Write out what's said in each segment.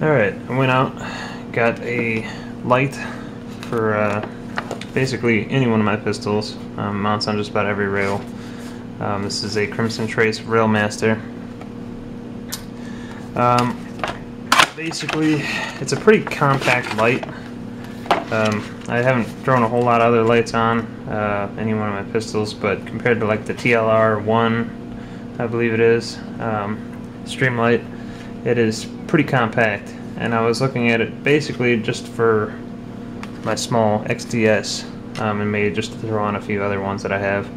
Alright, I went out, got a light for basically any one of my pistols. Mounts on just about every rail. This is a Crimson Trace Railmaster. Basically, it's a pretty compact light. I haven't thrown a whole lot of other lights on any one of my pistols, but compared to like the TLR-1, I believe it is, Streamlight, it is pretty compact. And I was looking at it basically just for my small XDS, and maybe just to throw on a few other ones that I have,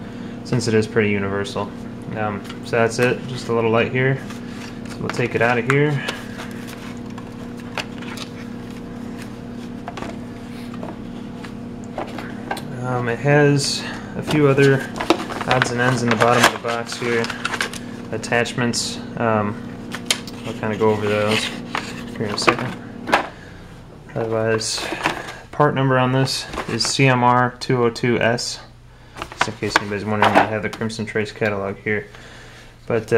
since it is pretty universal. So that's it, just a little light here. So we'll take it out of here. It has a few other odds and ends in the bottom of the box here, attachments. I'll kind of go over those here in a second. Otherwise, part number on this is CMR 202S, just in case anybody's wondering. I have the Crimson Trace catalog here. But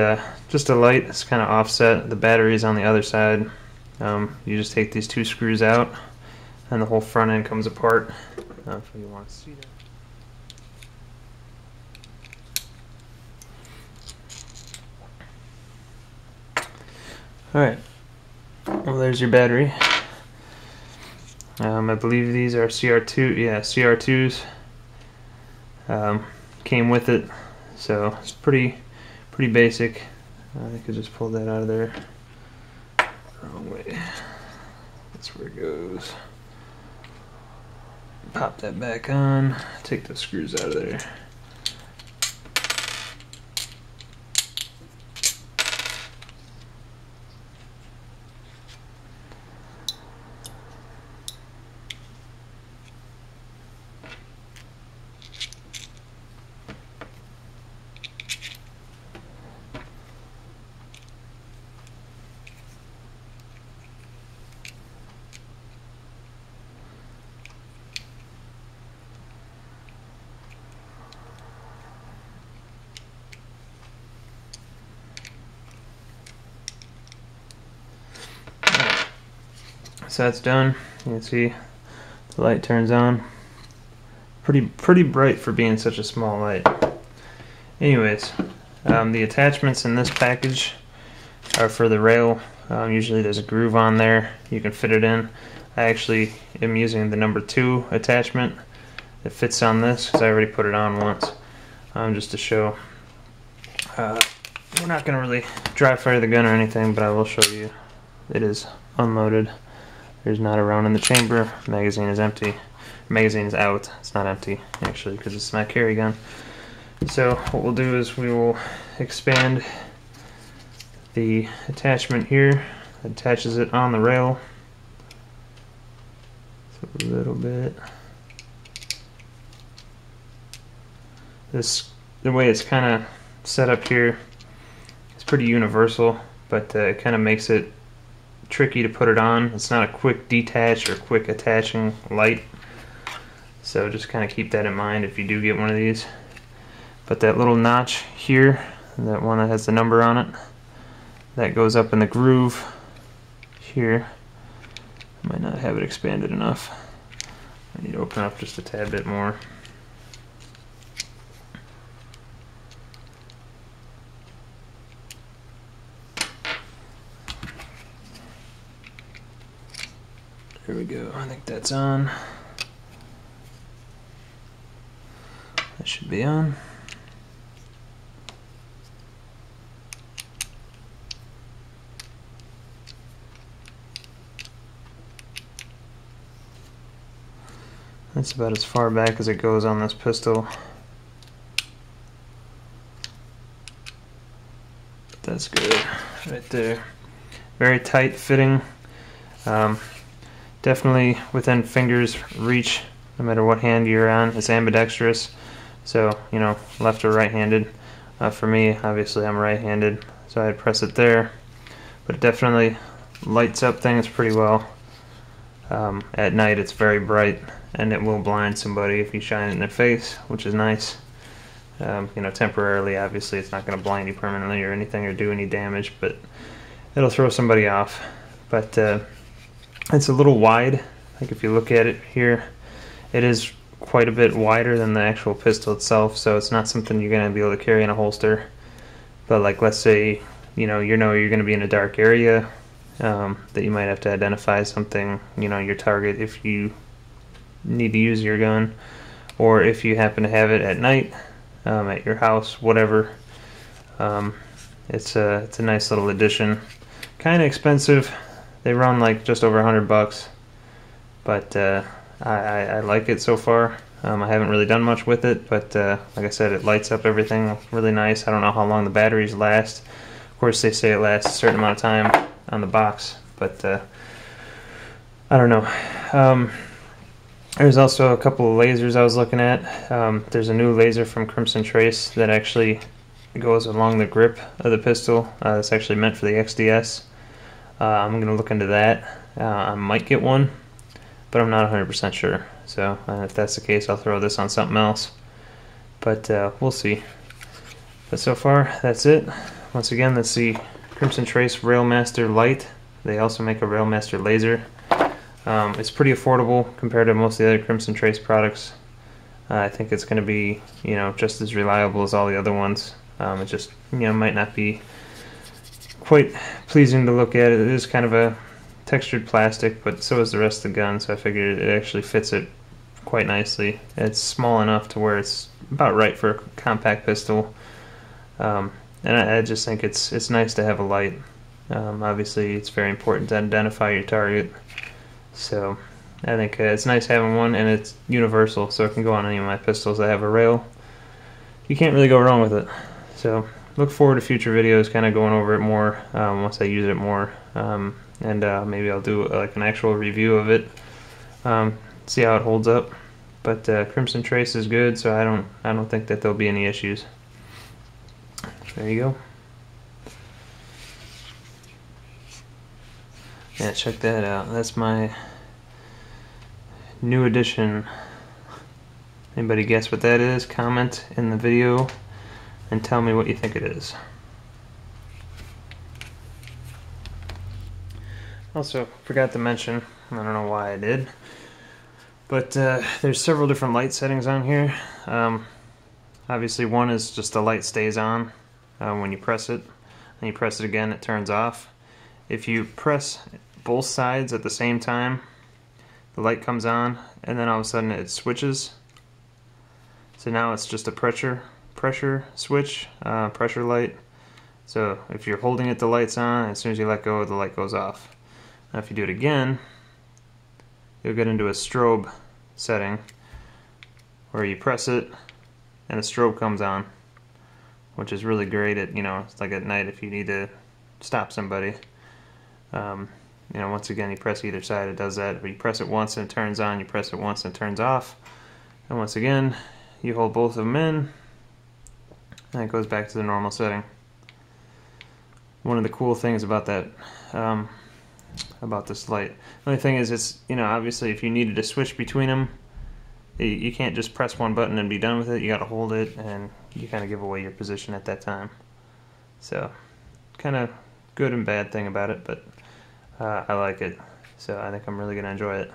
just a light, it's kind of offset. The battery is on the other side. You just take these two screws out, and the whole front end comes apart. If you want to see that. Alright, well, there's your battery. I believe these are CR2s. Came with it, so it's pretty basic. I could just pull that out of there. Wrong way. That's where it goes. Pop that back on. Take the screws out of there. So that's done. You can see the light turns on. Pretty bright for being such a small light. Anyways, the attachments in this package are for the rail. Usually there's a groove on there. You can fit it in. I actually am using the number 2 attachment that fits on this because I already put it on once, just to show. We're not going to really dry fire the gun or anything, but I will show you. It is unloaded. There's not a round in the chamber. Magazine is empty. Magazine is out. It's not empty, actually, because it's my carry gun. So what we'll do is we will expand the attachment here. It attaches it on the rail. So a little bit. The way it's kind of set up here is pretty universal, but it kind of makes it tricky to put it on. It's not a quick detach or quick attaching light, so just kind of keep that in mind if you do get one of these. But that little notch here, that one that has the number on it, that goes up in the groove here. I might not have it expanded enough. I need to open up just a tad bit more. There we go. I think that's on. That should be on. That's about as far back as it goes on this pistol. But that's good right there. Very tight fitting. Definitely within fingers reach, no matter what hand you're on. It's ambidextrous, so you know, left or right-handed. For me, obviously, I'm right-handed, so I'd press it there. But it definitely lights up things pretty well. At night, it's very bright, and it will blind somebody if you shine it in their face, which is nice. You know, temporarily, obviously, it's not going to blind you permanently or anything or do any damage, but it'll throw somebody off. But It's a little wide. Like if you look at it here, it is quite a bit wider than the actual pistol itself, so it's not something you're going to be able to carry in a holster. But like, let's say you're going to be in a dark area, that you might have to identify something, your target, if you need to use your gun, or if you happen to have it at night, at your house, whatever. It's a nice little addition. Kind of expensive. They run like just over $100, but I like it so far. I haven't really done much with it, but like I said, it lights up everything really nice. I don't know how long the batteries last. Of course, they say it lasts a certain amount of time on the box, but I don't know. There's also a couple of lasers I was looking at. There's a new laser from Crimson Trace that actually goes along the grip of the pistol. It's actually meant for the XDS. I'm going to look into that. I might get one, but I'm not 100% sure. So if that's the case, I'll throw this on something else. But we'll see. But so far, that's it. Once again, that's the Crimson Trace Railmaster Light. They also make a Railmaster laser. It's pretty affordable compared to most of the other Crimson Trace products. I think it's going to be, just as reliable as all the other ones. It just, might not be quite pleasing to look at. It is kind of a textured plastic, but so is the rest of the gun, so I figured it actually fits it quite nicely. It's small enough to where it's about right for a compact pistol. And I just think it's nice to have a light. Obviously, it's very important to identify your target. So I think it's nice having one, and it's universal, so it can go on any of my pistols that have a rail. You can't really go wrong with it. So look forward to future videos, kind of going over it more once I use it more, and maybe I'll do like an actual review of it, see how it holds up. But Crimson Trace is good, so I don't think that there'll be any issues. There you go. Yeah, check that out. That's my new addition. Anybody guess what that is? Comment in the video and tell me what you think it is. Also, forgot to mention, I don't know why I did, but there's several different light settings on here. Obviously, one is just the light stays on when you press it, and you press it again, it turns off. If you press both sides at the same time, the light comes on, and then all of a sudden it switches. So now it's just a pressure switch, pressure light. So if you're holding it, the light's on. As soon as you let go, the light goes off. Now if you do it again, you'll get into a strobe setting where you press it and a strobe comes on, which is really great at, it's like at night if you need to stop somebody. Once again, you press either side, it does that. But you press it once and it turns on, you press it once and it turns off. And once again, you hold both of them in, and it goes back to the normal setting. One of the cool things about that, about this light, the only thing is it's, obviously if you needed to switch between them, you can't just press one button and be done with it. You got to hold it, and you kind of give away your position at that time. So, kind of good and bad thing about it, but I like it. So I think I'm really going to enjoy it.